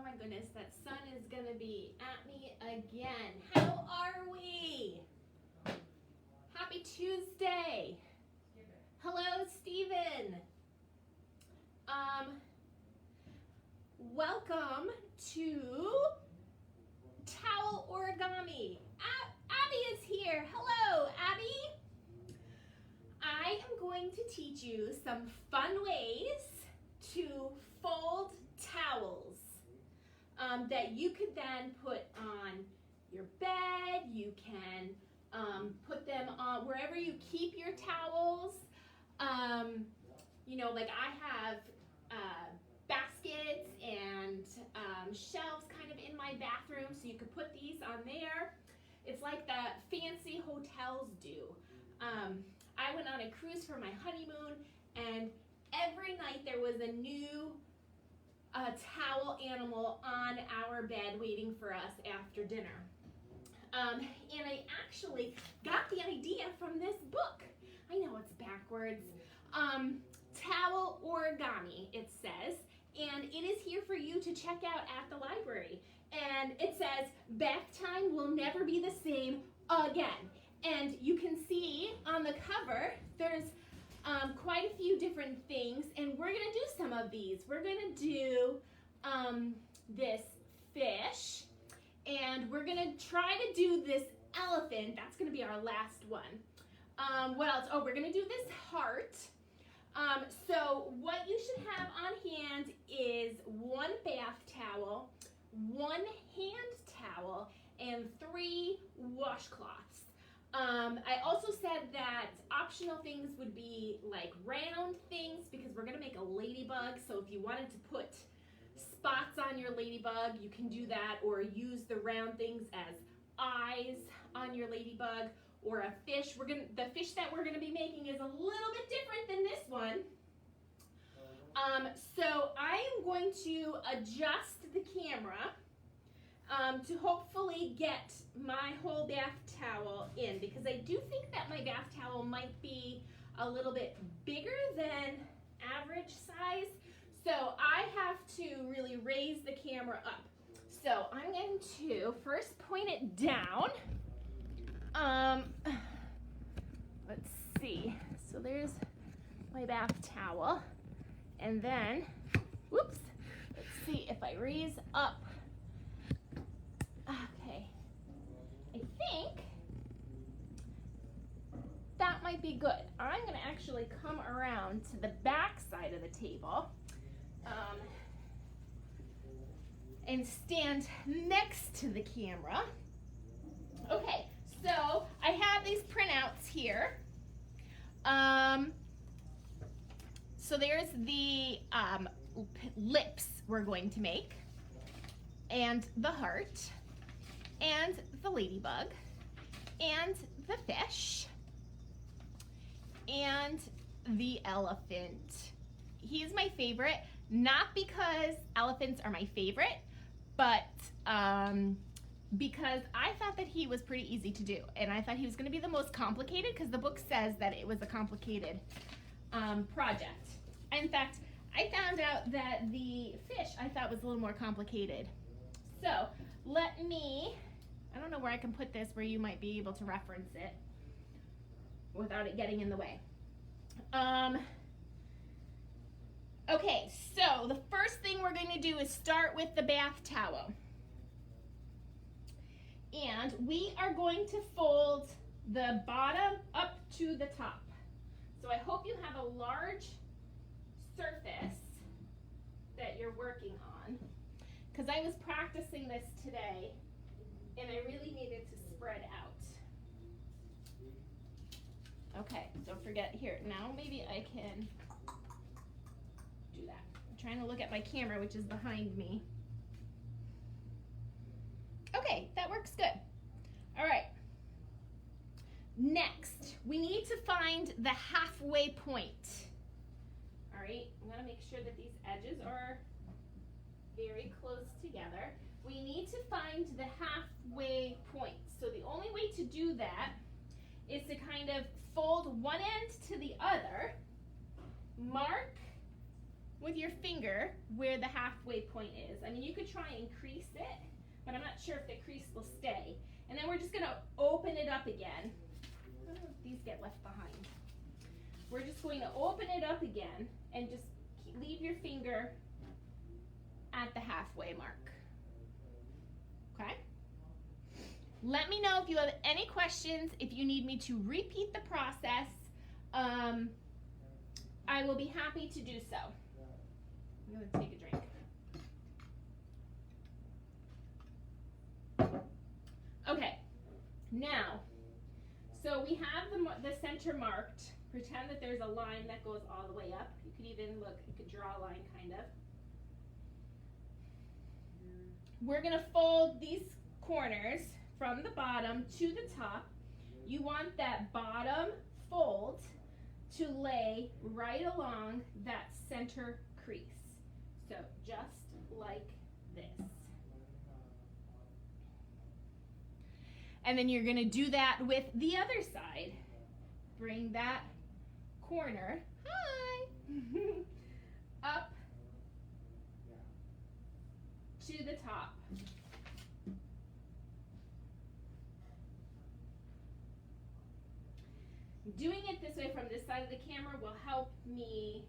my goodness, that sun is gonna be at me again. How are we? Happy Tuesday. Hello, Stephen. Welcome to Towel Origami. Abby is here. Hello, Abby. I am going to teach you some fun ways to fold towels that you could then put on your bed. You can put them on wherever you keep your towels. You know, like I have baskets and shelves kind of in my bathroom, so you could put these on there. It's like the fancy hotels do. I went on a cruise for my honeymoon, and every night there was a new towel animal on our bed waiting for us after dinner. And I actually got the idea from this book. I know it's backwards. Towel Origami, it says, and it is here for you to check out at the library. And it says, bath time will never be the same again. And you can see on the cover, there's quite a few different things, and we're gonna do some of these. We're gonna do this fish, and we're gonna try to do this elephant. That's gonna be our last one. What else? Oh, we're gonna do this heart. So what you should have on hand is one bath towel, one hand towel, and 3 washcloths. I also said that optional things would be like round things, because we're gonna make a ladybug. So if you wanted to put spots on your ladybug, you can do that, or use the round things as eyes on your ladybug, or a fish. The fish that we're gonna be making is a little bit different than this one. So I am going to adjust the camera to hopefully get my whole bath towel in, because I do think that my bath towel might be a little bit bigger than average size. So I have to really raise the camera up. So I'm going to first point it down. Let's see. So there's my bath towel. And then, whoops, let's see if I raise up. Okay, I think that might be good. I'm gonna actually come around to the back side of the table and stand next to the camera. Okay, so I have these printouts here. So there's the lips we're going to make, and the heart, and the ladybug, and the fish, and the elephant. He's my favorite, not because elephants are my favorite, but because I thought that he was pretty easy to do, and I thought he was going to be the most complicated, because the book says that it was a complicated project. In fact, I found out that the fish I thought was a little more complicated. So let me, I don't know where I can put this where you might be able to reference it without it getting in the way. Okay, so the first thing we're going to do is start with the bath towel. And we are going to fold the bottom up to the top. So I hope you have a large surface that you're working on, because I was practicing this today and I really needed to spread out. Okay, don't forget here. Now maybe I can do that. I'm trying to look at my camera, which is behind me. Okay, that works good. All right. Next, we need to find the halfway point. All right, I'm gonna make sure that these edges are very close together. We need to find the halfway point. So the only way to do that is to kind of fold one end to the other, mark with your finger where the halfway point is. I mean, you could try and crease it, but I'm not sure if the crease will stay. And then we're just gonna open it up again. Oh, these get left behind. We're just going to open it up again and just leave your finger at the halfway mark. Okay? Let me know if you have any questions, if you need me to repeat the process. I will be happy to do so. I'm going to take a drink. Okay, now, so we have the center marked. Pretend that there's a line that goes all the way up. You could even look, you could draw a line kind of. We're gonna fold these corners from the bottom to the top. You want that bottom fold to lay right along that center crease. So just like this. And then you're gonna do that with the other side. Bring that corner, up to the top. Doing it this way from this side of the camera will help me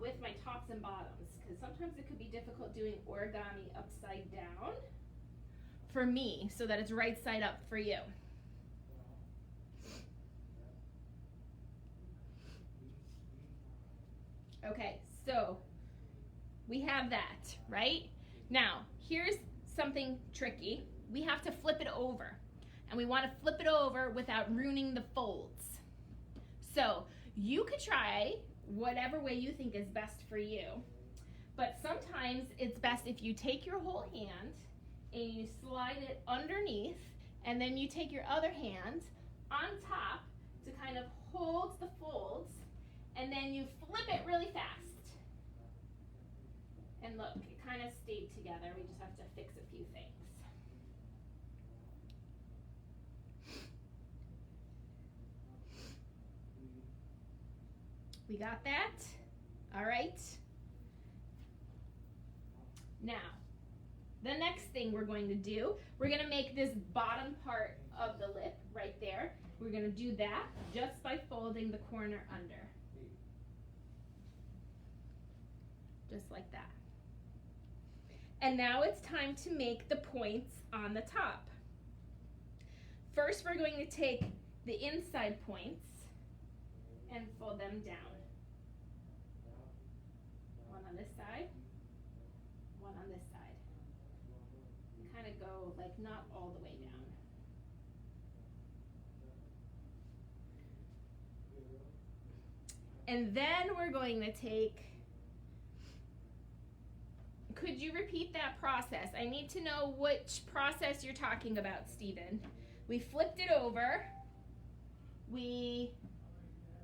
with my tops and bottoms, because sometimes it could be difficult doing origami upside down for me, so that it's right side up for you. Okay, so we have that, right? Now, here's something tricky. We have to flip it over, and we want to flip it over without ruining the folds. So you could try whatever way you think is best for you, but sometimes it's best if you take your whole hand and you slide it underneath, and then you take your other hand on top to kind of hold the folds, and then you flip it really fast. And look, it kind of stayed together. We just have to fix a few things. We got that? All right. Now, the next thing we're going to do, we're going to make this bottom part of the lip right there. We're going to do that just by folding the corner under. Just like that. And now it's time to make the points on the top. First, we're going to take the inside points and fold them down. One on this side, one on this side. And kind of go like not all the way down. And then we're going to take, could you repeat that process? I need to know which process you're talking about, Stephen. We flipped it over. We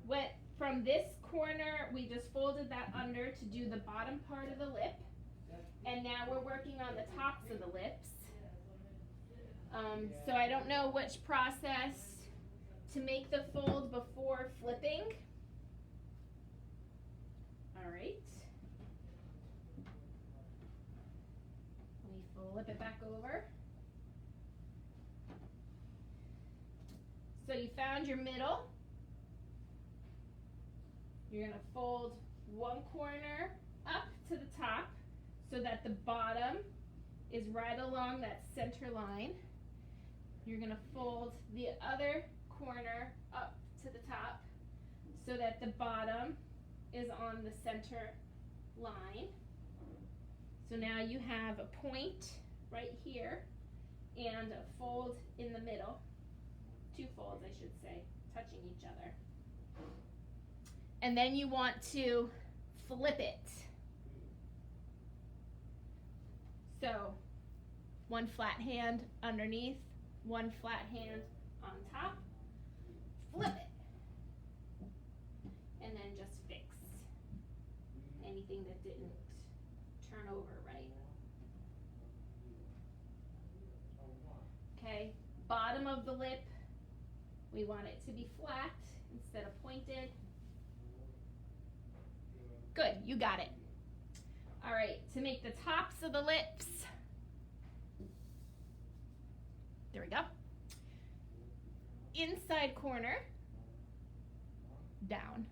went from this corner, we just folded that under to do the bottom part of the lip. And now we're working on the tops of the lips. So I don't know which process to make the fold before flipping. All right. We flip it back over. So you found your middle. You're going to fold one corner up to the top so that the bottom is right along that center line. You're going to fold the other corner up to the top so that the bottom is on the center line. So now you have a point right here and a fold in the middle. Two folds, I should say, touching each other. And then you want to flip it. So one flat hand underneath, one flat hand on top. Flip it. And then just fix anything that didn't turn over right. Okay, bottom of the lip, we want it to be flat instead of pointed. Good, you got it. All right, to make the tops of the lips, there we go. Inside corner, down.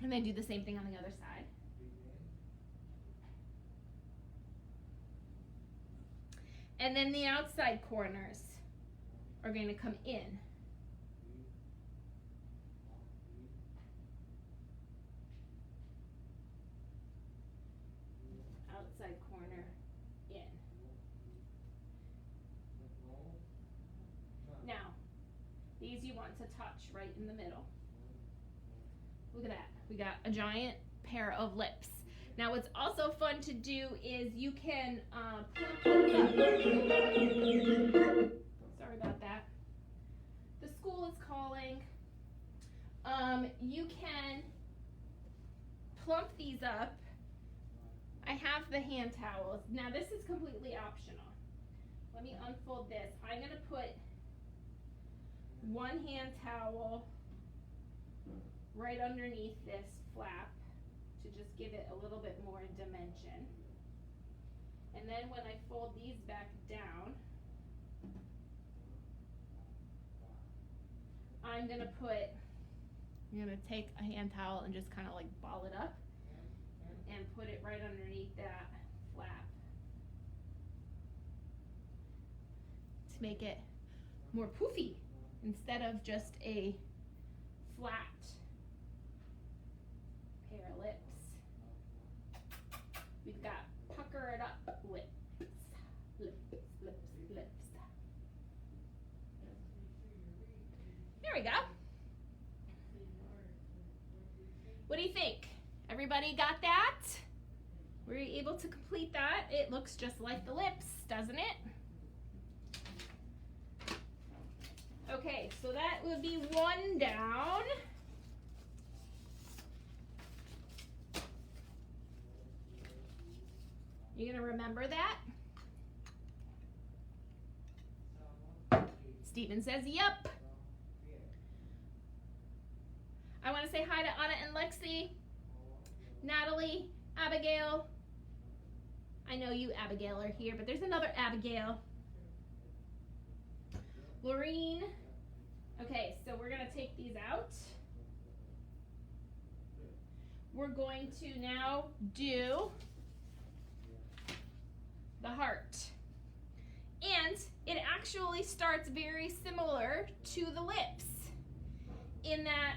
And then do the same thing on the other side. And then the outside corners are going to come in. Outside corner in. Now, these you want to touch right in the middle. Look at that. We got a giant pair of lips. Now what's also fun to do is you can sorry about that. The school is calling. You can plump these up. I have the hand towels. Now this is completely optional. Let me unfold this. I'm going to put one hand towel right underneath this flap to just give it a little bit more dimension. And then when I fold these back down, I'm going to take a hand towel and just kind of like ball it up and put it right underneath that flap to make it more poofy instead of just a flat pair of lips. We've got puckered up lips. There we go. What do you think? Everybody got that? Were you able to complete that? It looks just like the lips, doesn't it? Okay, so that would be one down. You gonna remember that? Stephen says, yep. I want to say hi to Anna and Lexi, Natalie, Abigail. I know you, Abigail, are here, but there's another Abigail. Laureen. Okay, so we're going to take these out. We're going to now do the heart. And it actually starts very similar to the lips in that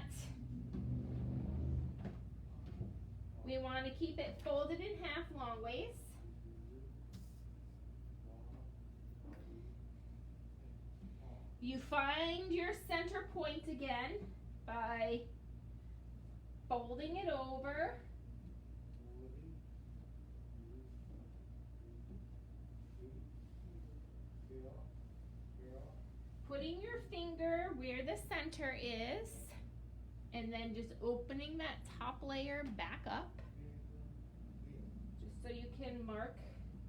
we want to keep it folded in half long ways. You find your center point again by folding it over. Putting your finger where the center is, and then just opening that top layer back up, just so you can mark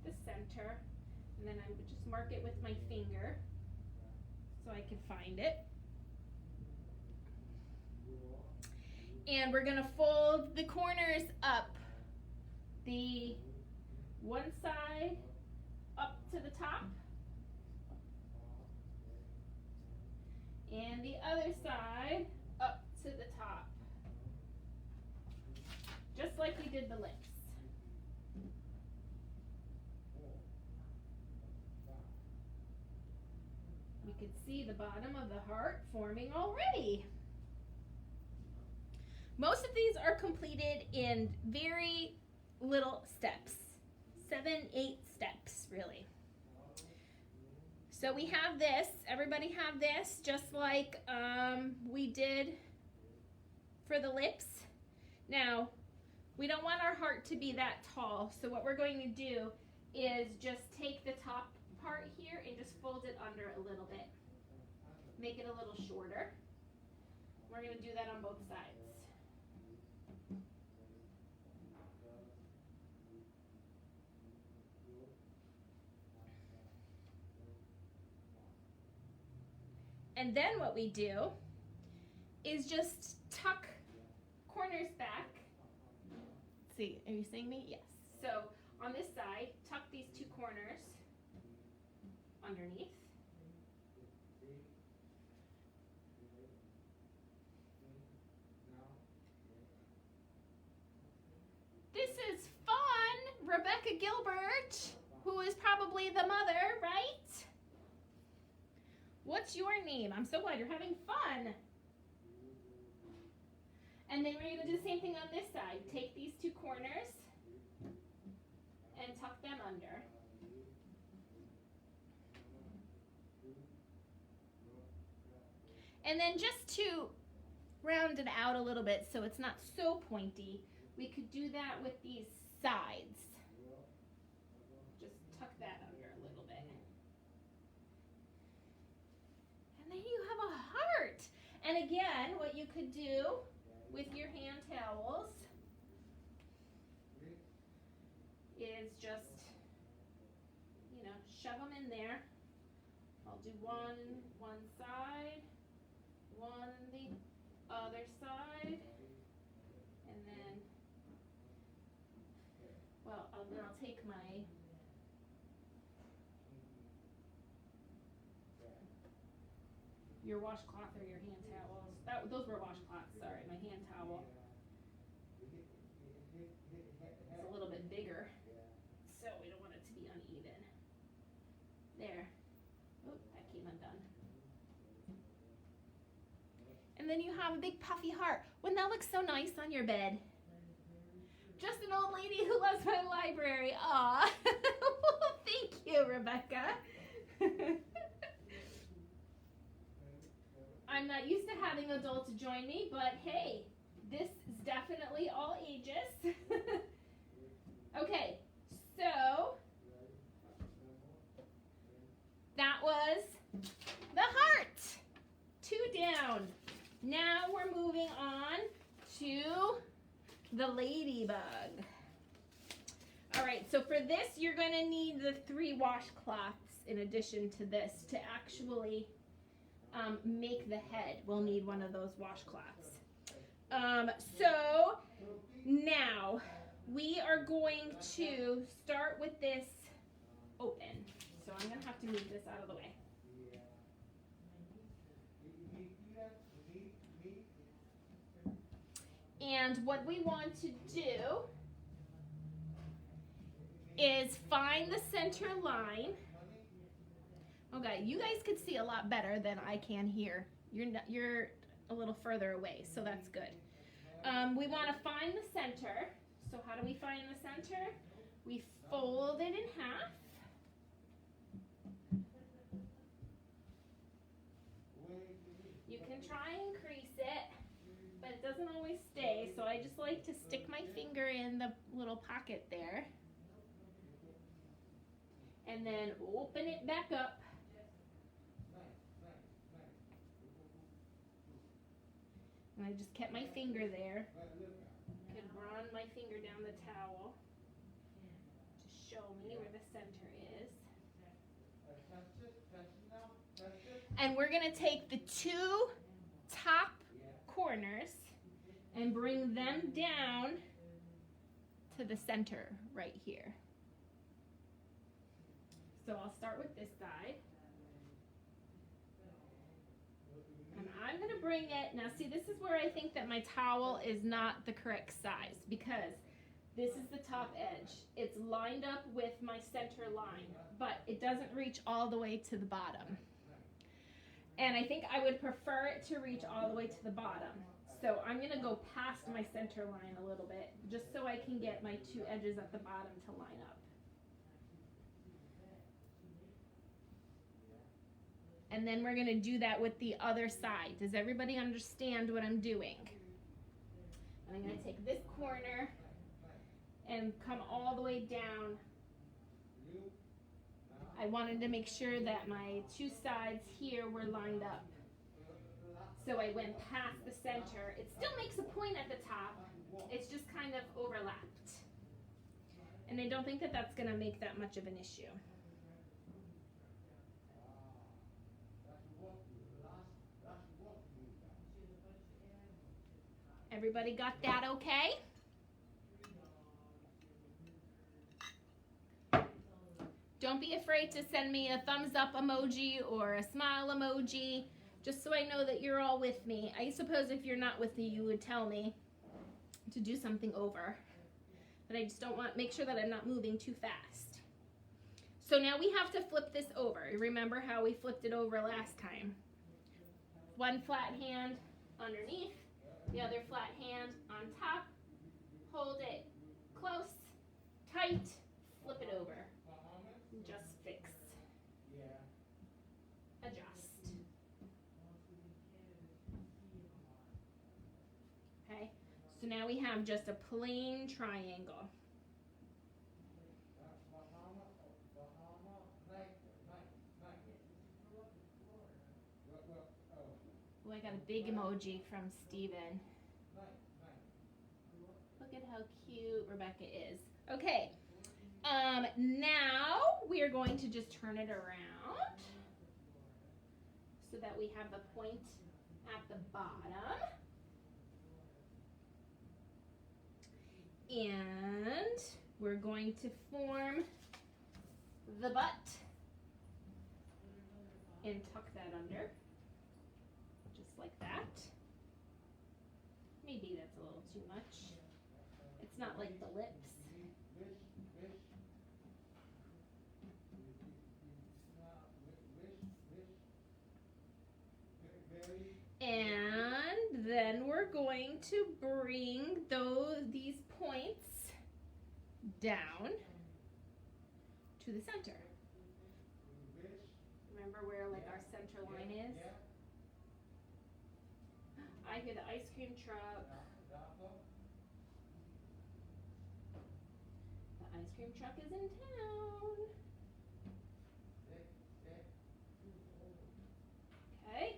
the center. And then I would just mark it with my finger so I can find it. And we're gonna fold the corners up. The one side up to the top, and the other side up to the top, just like we did the lips. You can see the bottom of the heart forming already. Most of these are completed in very little steps, 7, 8 steps really. So we have this, everybody have this, just like we did for the lips. Now, we don't want our heart to be that tall, so what we're going to do is just take the top part here and just fold it under a little bit. Make it a little shorter. We're going to do that on both sides. And then what we do is just tuck corners back. Let's see, are you seeing me? Yes. So on this side, tuck these two corners underneath. This is fun, Rebecca Gilbert, who is probably the mother, right? What's your name? I'm so glad you're having fun. And then we're going to do the same thing on this side. Take these two corners and tuck them under. And then just to round it out a little bit so it's not so pointy, we could do that with these sides. Just tuck that under a little bit. And then you have a heart. And again, what you could do with your hand towels is just, you know, shove them in there. I'll do one side, one the other side, and then, well, then I'll take your washcloth or your hand towels. Those were washcloths, sorry, my hand towel. It's a little bit bigger, so we don't want it to be uneven. There. Oh, that came undone. And then you have a big puffy heart. Wouldn't that look so nice on your bed? Just an old lady who loves my library. Aw. Thank you, Rebecca. I'm not used to having adults join me, but hey, this is definitely all ages. Okay, so that was the heart. 2 down. Now we're moving on to the ladybug. All right, so for this, you're going to need the 3 washcloths in addition to this to actually make the head. We'll need one of those washcloths. So now we are going to start with this open. So I'm going to have to move this out of the way. And what we want to do is find the center line. Okay, you guys could see a lot better than I can here. You're a little further away, so that's good. We want to find the center. So how do we find the center? We fold it in half. You can try and crease it, but it doesn't always stay, so I just like to stick my finger in the little pocket there. And then open it back up. And I just kept my finger there. I could run my finger down the towel to show me where the center is. And we're going to take the 2 top corners and bring them down to the center right here. So I'll start with this side. And I'm going to bring it, now see, this is where I think that my towel is not the correct size, because this is the top edge. It's lined up with my center line, but it doesn't reach all the way to the bottom. And I think I would prefer it to reach all the way to the bottom. So I'm going to go past my center line a little bit, just so I can get my 2 edges at the bottom to line up. And then we're going to do that with the other side. Does everybody understand what I'm doing? And I'm going to take this corner and come all the way down. I wanted to make sure that my 2 sides here were lined up. So I went past the center. It still makes a point at the top. It's just kind of overlapped. And I don't think that that's going to make that much of an issue. Everybody got that okay? Don't be afraid to send me a thumbs up emoji or a smile emoji, just so I know that you're all with me. I suppose if you're not with me, you would tell me to do something over. But I just don't want, make sure that I'm not moving too fast. So now we have to flip this over. Remember how we flipped it over last time? One flat hand underneath, the other flat hand on top. Hold it close, tight, flip it over. Just fix. Adjust. Okay, so now we have just a plain triangle. Oh, I got a big emoji from Steven. Look at how cute Rebecca is. Okay, now we are going to just turn it around so that we have the point at the bottom. And we're going to form the butt and tuck that under, just like that. Maybe that's a little too much. It's not like the lips. And then we're going to bring these points down to the center. Remember where like our center line is? I hear the ice cream truck. The ice cream truck is in town. Okay.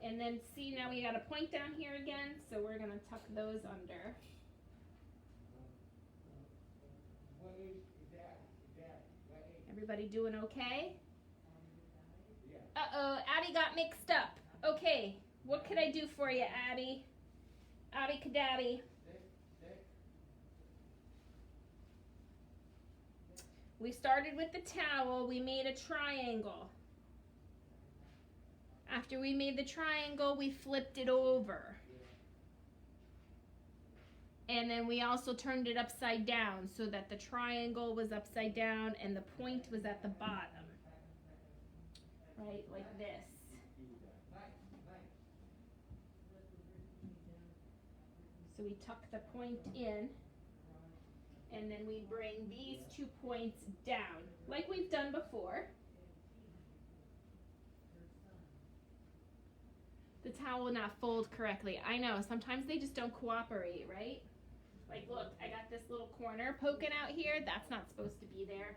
And then see, now we got a point down here again, so we're going to tuck those under. Everybody doing okay? Uh-oh, Addie got mixed up. Okay, what could I do for you, Addie? Addie Kadabby. We started with the towel, we made a triangle. After we made the triangle, we flipped it over. And then we also turned it upside down so that the triangle was upside down and the point was at the bottom. Right, like this. So we tuck the point in, and then we bring these 2 points down, like we've done before. The towel will not fold correctly. I know, sometimes they just don't cooperate, right? Like, look, I got this little corner poking out here. That's not supposed to be there.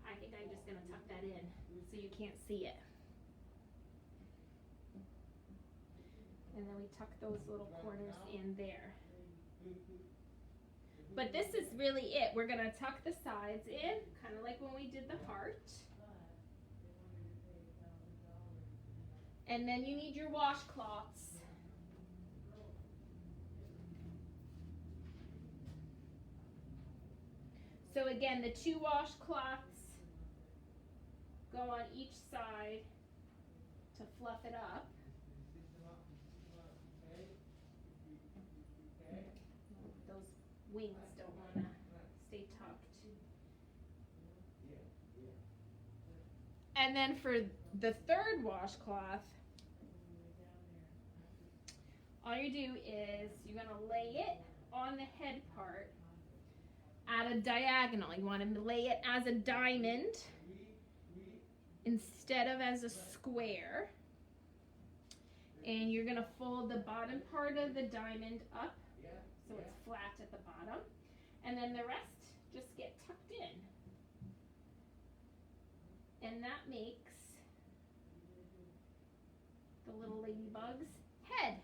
I think I'm just going to tuck that in so you can't see it. And then we tuck those little corners in there. But this is really it. We're going to tuck the sides in, kind of like when we did the heart. And then you need your washcloths. So again, the 2 washcloths go on each side to fluff it up. Those wings don't want to stay tucked. And then for the 3rd washcloth, all you do is you're going to lay it on the head part at a diagonal. You want to lay it as a diamond instead of as a square. And you're going to fold the bottom part of the diamond up so it's flat at the bottom. And then the rest just get tucked in. And that makes the little ladybug's head.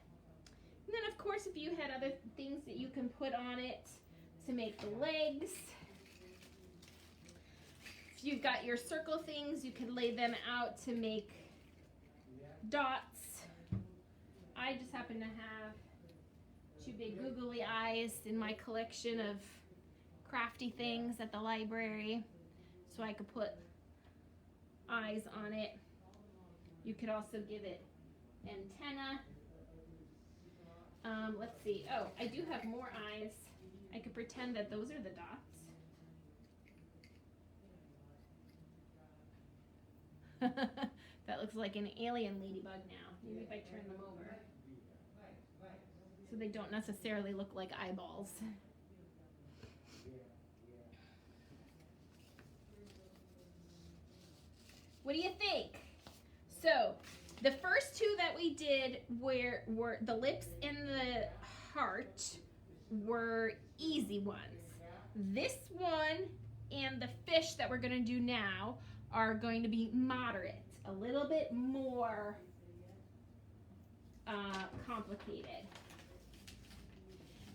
And then of course if you had other things that you can put on it to make the legs. If you've got your circle things, you could lay them out to make dots. I just happen to have two big googly eyes in my collection of crafty things at the library, so I could put eyes on it. You could also give it antenna. Let's see. Oh, I do have more eyes. I could pretend that those are the dots. That looks like an alien ladybug now. Maybe if I turn them over. So they don't necessarily look like eyeballs. What do you think? So the first two that we did were the lips and the heart were easy ones. This one and the fish that we're going to do now are going to be moderate, a little bit more complicated.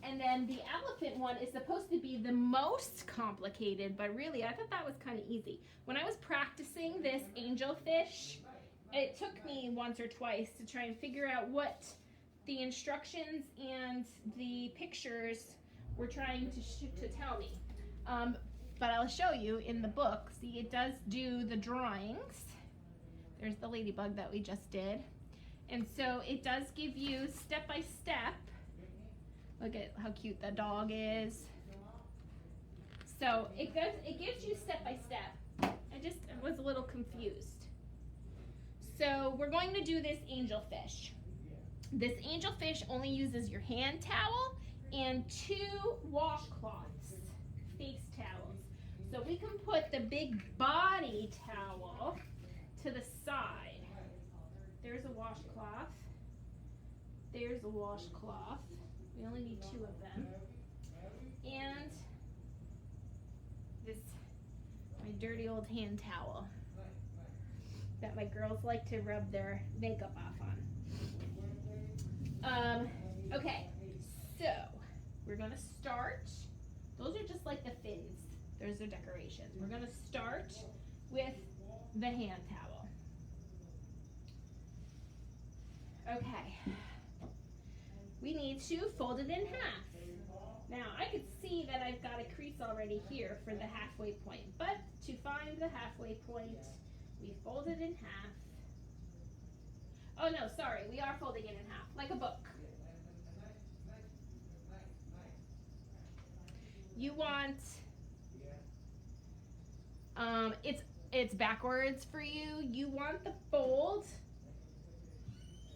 And then the elephant one is supposed to be the most complicated, but really I thought that was kind of easy. When I was practicing this angelfish, it took me once or twice to try and figure out what the instructions and the pictures were trying to tell me. But I'll show you in the book. See, it does do the drawings. There's the ladybug that we just did. And so it does give you step by step. Look at how cute the dog is. So it gives you step by step. I was a little confused. So we're going to do this angelfish. This angelfish only uses your hand towel and 2 washcloths, face towels. So we can put the big body towel to the side. There's a washcloth. There's a washcloth. We only need 2 of them. And this, my dirty old hand towel that my girls like to rub their makeup off on. Okay, so we're gonna start. Those are just like the fins. There's their decorations. We're gonna start with the hand towel. Okay. We need to fold it in half. Now I could see that I've got a crease already here for the halfway point, but to find the halfway point, we fold it in half. Oh no, sorry, we are folding it in half, like a book. You want, it's backwards for you. You want the fold.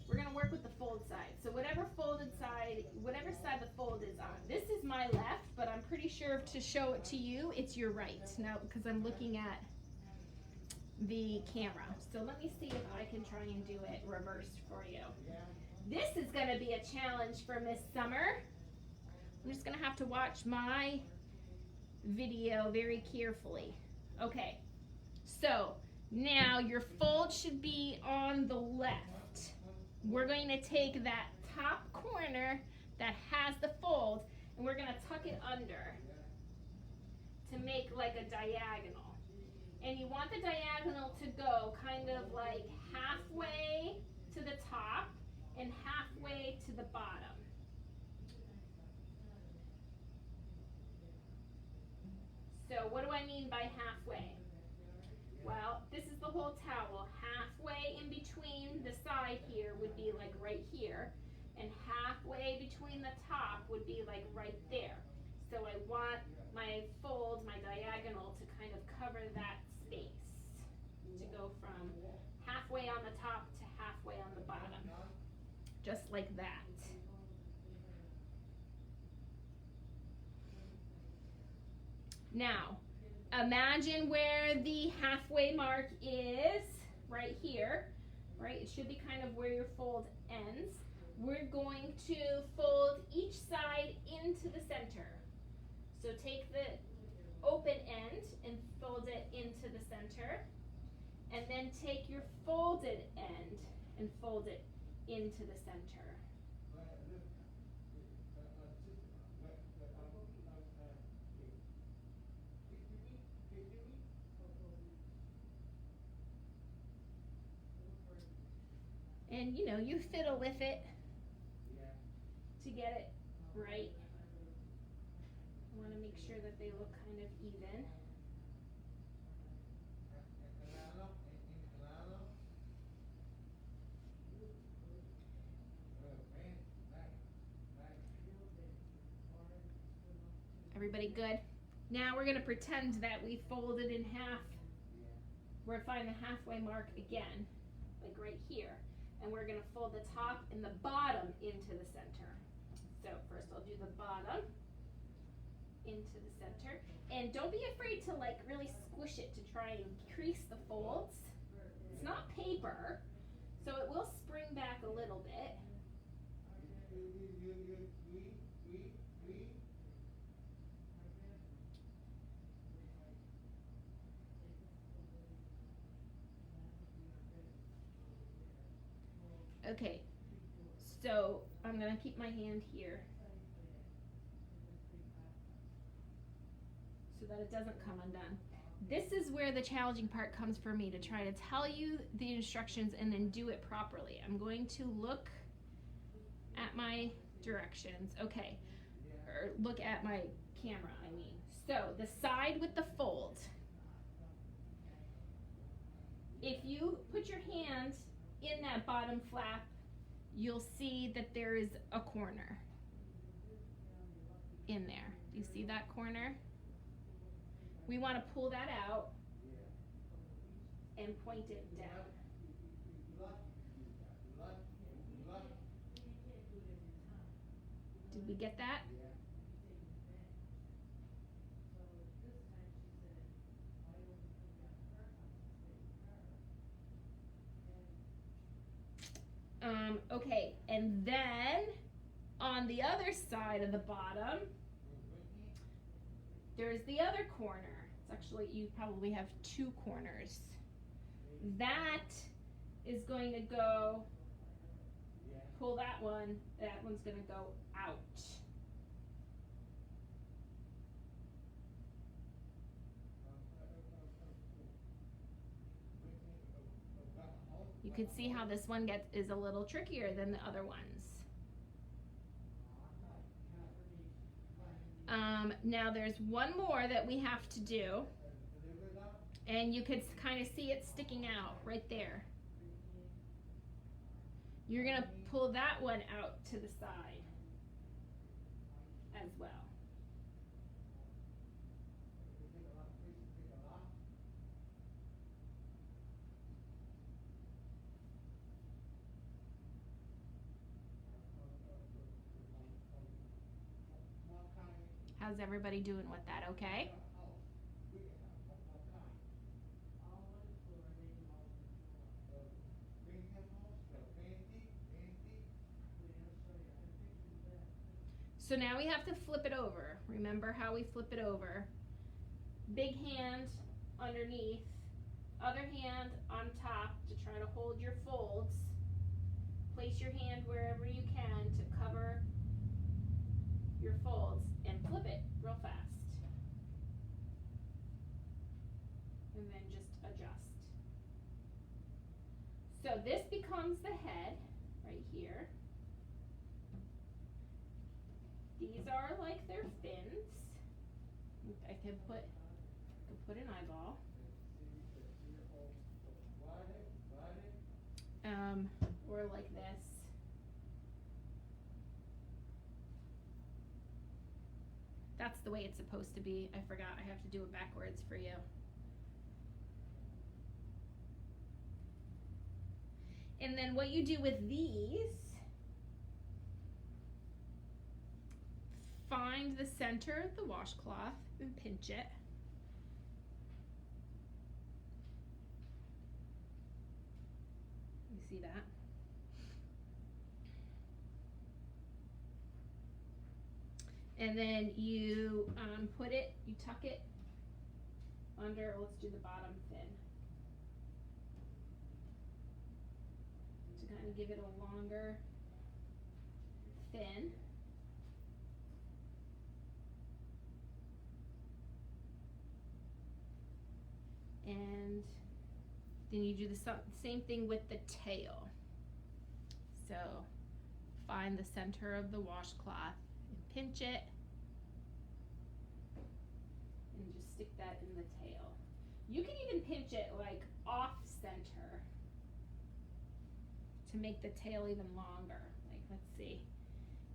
We're gonna work with the fold side. So whatever side the fold is on. This is my left, but I'm pretty sure to show it to you, it's your right. Now, because I'm looking at the camera. So let me see if I can try and do it reversed for you. This is gonna be a challenge for Miss Summer. I'm just gonna have to watch my video very carefully. Okay, so now your fold should be on the left. We're going to take that top corner that has the fold and we're going to tuck it under to make like a diagonal. And you want the diagonal to go kind of like halfway to the top and halfway to the bottom. So what do I mean by halfway? Well, this is the whole towel. Halfway in between the side here would be like right here, and halfway between the top would be like right there. So I want my fold, my diagonal, to kind of cover that space, to go from halfway on the top to halfway on the bottom, just like that. Now, imagine where the halfway mark is, right here, right? It should be kind of where your fold ends. We're going to fold each side into the center. So take the open end and fold it into the center, and then take your folded end and fold it into the center. And you know, you fiddle with it to get it bright. I want to make sure that they look kind of even. Everybody good? Now we're going to pretend that we folded in half. We're going to find the halfway mark again, like right here. And we're going to fold the top and the bottom into the center. So first I'll do the bottom into the center. And don't be afraid to like really squish it to try and crease the folds. It's not paper, so it will spring back a little bit. Okay, so I'm gonna keep my hand here so that it doesn't come undone. This is where the challenging part comes for me, to try to tell you the instructions and then do it properly. I'm going to look at my directions, okay, or look at my camera, I mean. So the side with the fold, if you put your hand in that bottom flap, you'll see that there is a corner in there. Do you see that corner? We want to pull that out and point it down. Did we get that? Okay, and then on the other side of the bottom, there's the other corner. It's actually, you probably have two corners. That is going to go, pull that one's going to go out. You can see how this one is a little trickier than the other ones. Now there's one more that we have to do, and you could kind of see it sticking out right there. You're going to pull that one out to the side as well. How's everybody doing with that, okay? So now we have to flip it over. Remember how we flip it over? Big hand underneath, other hand on top to try to hold your folds. Place your hand wherever you can to cover your folds and flip it real fast. And then just adjust. So this becomes the head right here. These are like their fins. I can put an eyeball. Or like this. That's the way it's supposed to be. I forgot, I have to do it backwards for you. And then what you do with these, find the center of the washcloth and pinch it. You see that? And then you you tuck it under, let's do the bottom fin. To kind of give it a longer fin. And then you do the same thing with the tail. So find the center of the washcloth and pinch it and just stick that in the tail. You can even pinch it like off center to make the tail even longer. Like, let's see,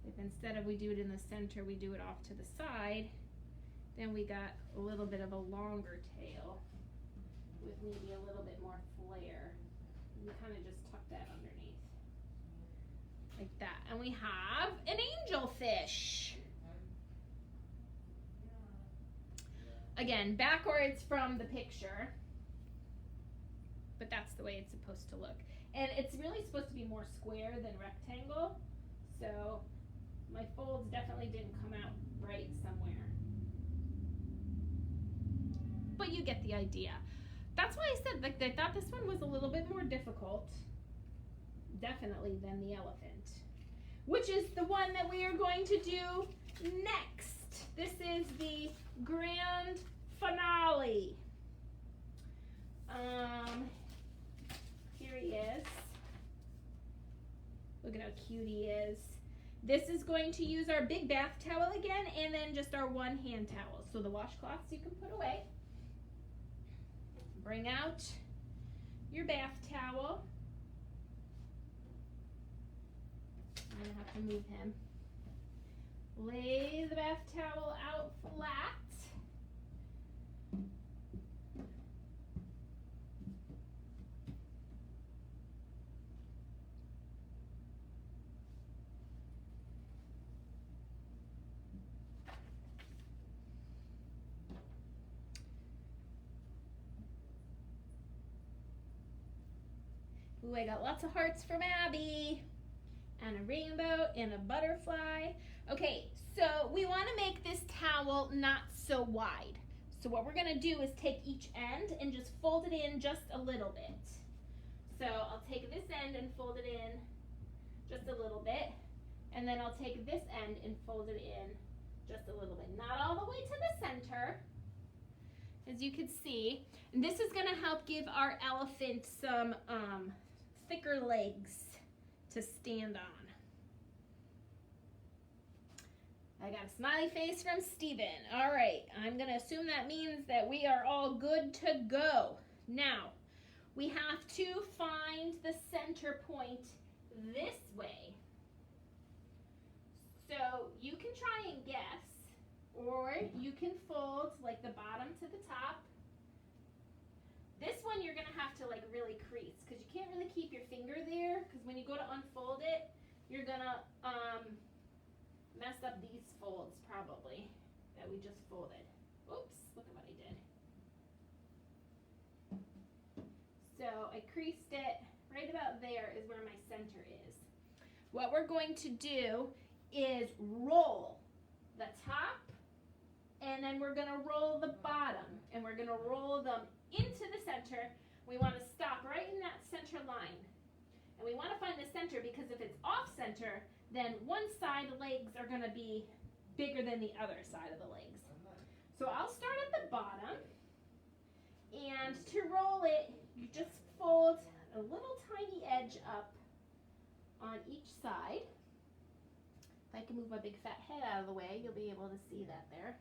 if instead of we do it in the center, we do it off to the side, then we got a little bit of a longer tail with maybe a little bit more flare. You kind of just tuck that underneath like that, and we have an angelfish. Again, backwards from the picture, but that's the way it's supposed to look. And it's really supposed to be more square than rectangle, so my folds definitely didn't come out right somewhere. But you get the idea. That's why I said, like, I thought this one was a little bit more difficult, definitely, than the elephant, which is the one that we are going to do next. This is the grand finale. Here he is. Look at how cute he is. This is going to use our big bath towel again, and then just our one hand towel. So the washcloths you can put away. Bring out your bath towel. I'm gonna have to move him. Lay the bath towel out flat. Ooh, I got lots of hearts from Abby, and a rainbow, and a butterfly. Okay, so we want to make this towel not so wide. So what we're gonna do is take each end and just fold it in just a little bit. So I'll take this end and fold it in just a little bit, and then I'll take this end and fold it in just a little bit. Not all the way to the center, as you can see. And this is gonna help give our elephant some thicker legs to stand on. I got a smiley face from Steven. All right, I'm gonna assume that means that we are all good to go. Now, we have to find the center point this way. So you can try and guess, or you can fold like the bottom to the top. This one you're gonna have to like really crease, because you can't really keep your finger there, because when you go to unfold it, you're gonna mess up these folds probably that we just folded. Oops, look at what I did. So I creased it right about there is where my center is. What we're going to do is roll the top, and then we're gonna roll the bottom, and we're gonna roll them into the center. We want to stop right in that center line, and we want to find the center, because if it's off center, then one side legs are going to be bigger than the other side of the legs. So I'll start at the bottom, and to roll it, you just fold a little tiny edge up on each side. If I can move my big fat head out of the way, you'll be able to see that there.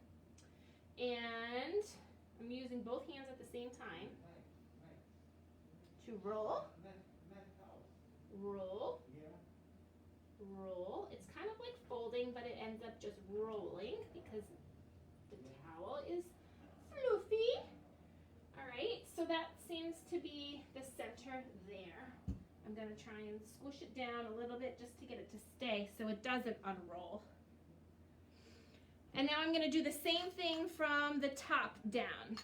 And I'm using both hands at the same time to roll, roll, roll. It's kind of like folding, but it ends up just rolling because the towel is fluffy. All right, so that seems to be the center there. I'm gonna try and squish it down a little bit just to get it to stay so it doesn't unroll. And now I'm gonna do the same thing from the top down.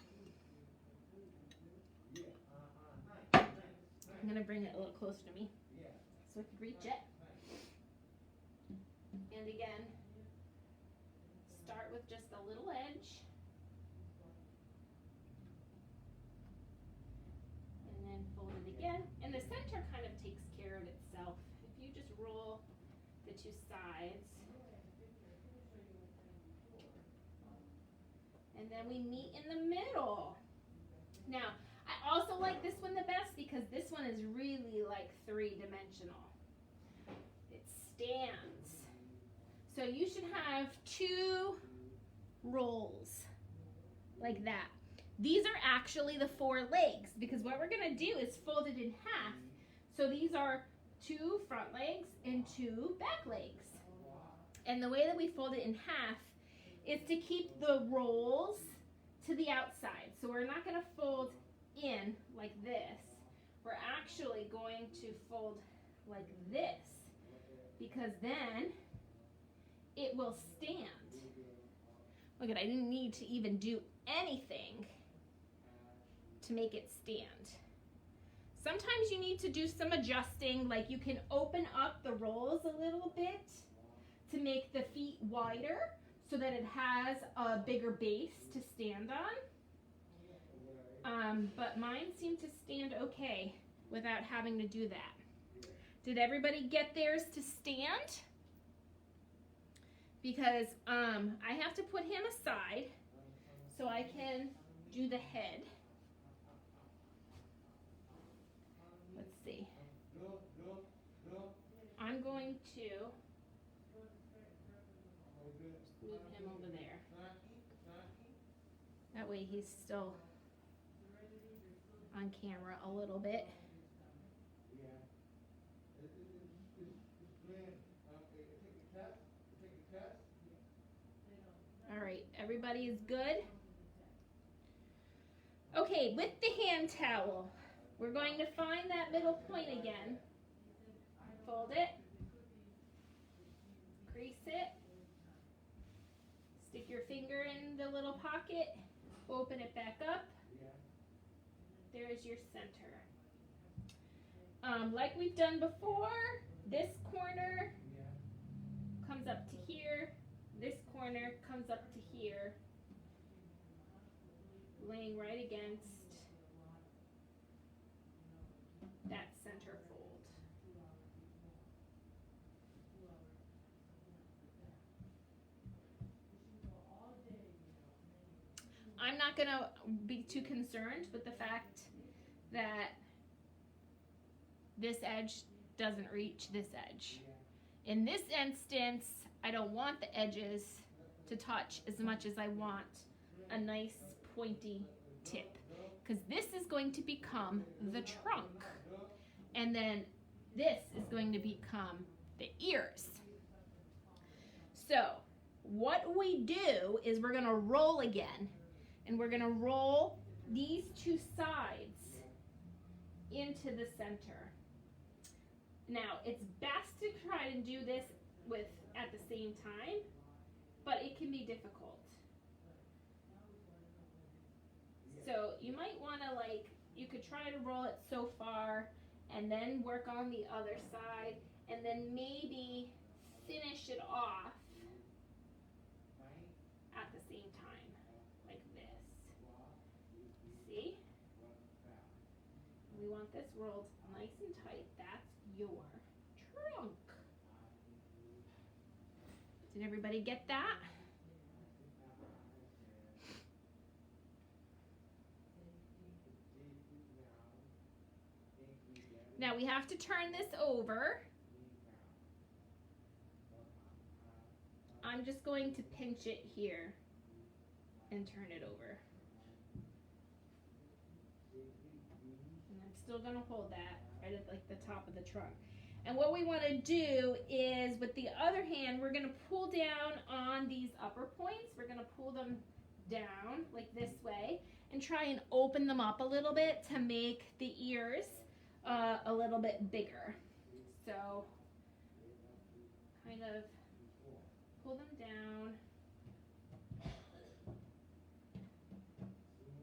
I'm gonna bring it a little closer to me so I can reach it. And again, start with just a little edge. And then fold it again. And the center kind of takes care of itself. If you just roll the two sides. And then we meet in the middle. Now, I also like this one the best because this one is really like three-dimensional. It stands. So you should have 2 rolls like that. These are actually the 4 legs, because what we're gonna do is fold it in half. So these are 2 front legs and 2 back legs. And the way that we fold it in half is to keep the rolls to the outside. So we're not gonna fold in like this. We're actually going to fold like this, because then it will stand. Look at, I didn't need to even do anything to make it stand. Sometimes you need to do some adjusting, like you can open up the rolls a little bit to make the feet wider so that it has a bigger base to stand on. But mine seem to stand okay without having to do that. Did everybody get theirs to stand? Because I have to put him aside so I can do the head. Let's see. I'm going to move him over there. That way he's still on camera a little bit. All right, everybody is good? Okay, with the hand towel, we're going to find that middle point again. Fold it, crease it, stick your finger in the little pocket, open it back up. There's your center. Like we've done before, this corner comes up to here. This corner comes up to here, laying right against that center fold. I'm not going to be too concerned with the fact that this edge doesn't reach this edge. In this instance, I don't want the edges to touch as much as I want a nice pointy tip, because this is going to become the trunk, and then this is going to become the ears. So what we do is we're going to roll again, and we're going to roll these 2 sides into the center. Now, it's best to try to do this at the same time, but it can be difficult. So you might want to, you could try to roll it so far and then work on the other side, and then maybe finish it off at the same time, like this. See? We want this rolled nice and tight. That's your trunk. Did everybody get that? Now we have to turn this over. I'm just going to pinch it here and turn it over. And I'm still going to hold that right at the top of the trunk. And what we want to do is, with the other hand, we're going to pull down on these upper points. We're going to pull them down like this way and try and open them up a little bit to make the ears a little bit bigger. So kind of pull them down. I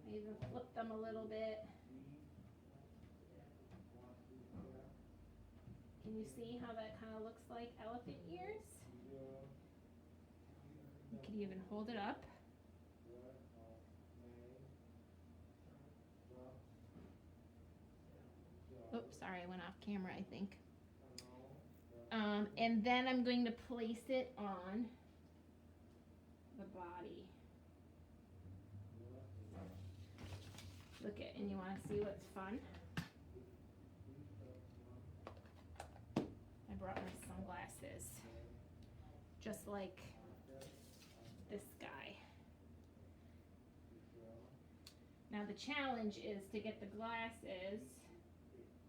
even flip them a little bit. Can you see how that kind of looks like elephant ears? You can even hold it up. Oops, sorry, I went off camera, I think. And then I'm going to place it on the body. Look at, and you want to see what's fun? I brought my sunglasses. just like this guy. Now the challenge is to get the glasses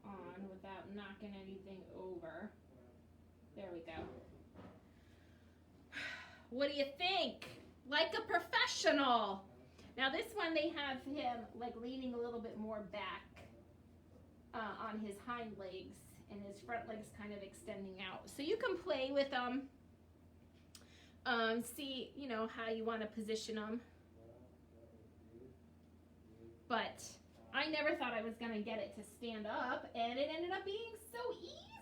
on without knocking anything over. There we go. What do you think? Like a professional. Now this one, they have him like leaning a little bit more back on his hind legs, and his front legs kind of extending out. So you can play with them, see, you know, how you want to position them. But I never thought I was going to get it to stand up, and it ended up being so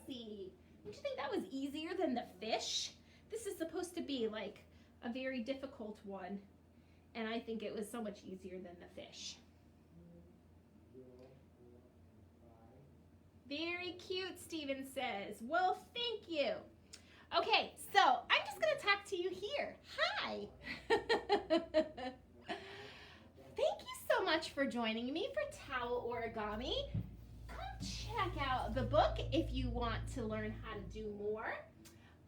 easy. Don't you think that was easier than the fish? This is supposed to be like a very difficult one, and I think it was so much easier than the fish. Very cute, Steven says. Well, thank you. Okay, so I'm just going to talk to you here. Hi. Thank you so much for joining me for Towel Origami. Come check out the book if you want to learn how to do more.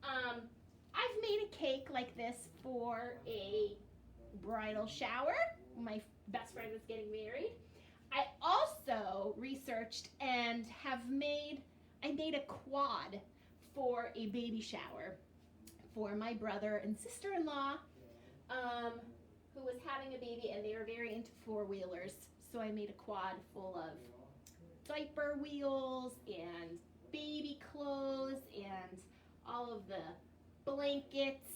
I've made a cake like this for a bridal shower. My best friend is getting married. I also researched and I made a quad for a baby shower for my brother and sister-in-law who was having a baby, and they were very into four-wheelers. So I made a quad full of diaper wheels and baby clothes and all of the blankets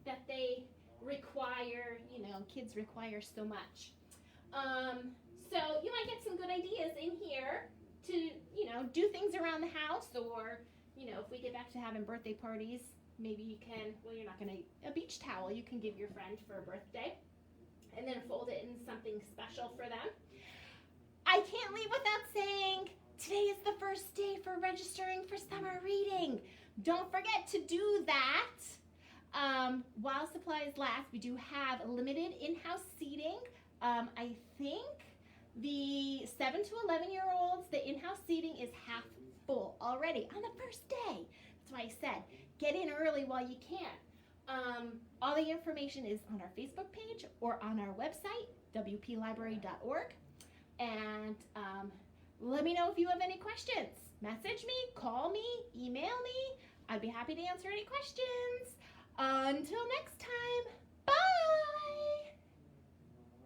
that they require. You know, kids require so much. So you might get some good ideas in here to, you know, do things around the house, or, you know, if we get back to having birthday parties, maybe you can, well, you're not going to, a beach towel you can give your friend for a birthday, and then fold it in something special for them. I can't leave without saying, today is the first day for registering for summer reading. Don't forget to do that. While supplies last, we do have limited in-house seating. I think the 7 to 11-year-olds, the in-house seating is half full already on the first day. That's why I said, get in early while you can. All the information is on our Facebook page or on our website, wplibrary.org. And let me know if you have any questions. Message me, call me, email me. I'd be happy to answer any questions. Until next time.